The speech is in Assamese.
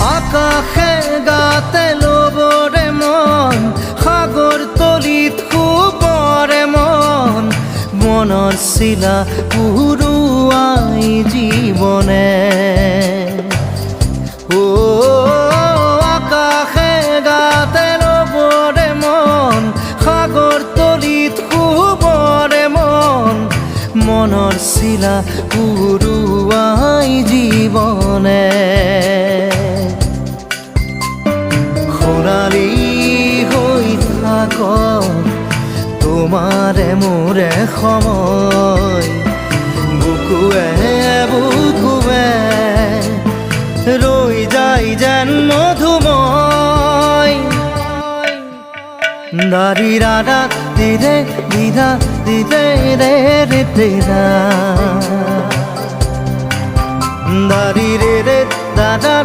আকাশে গাতে ল'বৰে মন সাগৰ তলিত শুবৰে মন মনৰ চিলা উৰুৱাই জীৱনে আকাশে গাতে ল'বৰে মন সাগৰ তলিত শুবৰে মন মনৰ চিলা উৰুৱাই জীৱনে সোণালী হৈ থাকক তোমাৰে মোৰে সময় বুকুৱে বুকুৱে ৰৈ যায় যেন মধুময় দাৰি ৰাধা দিদে দিদা দিদে ৰে ৰে দিদা দাৰি ৰে ৰে দাদা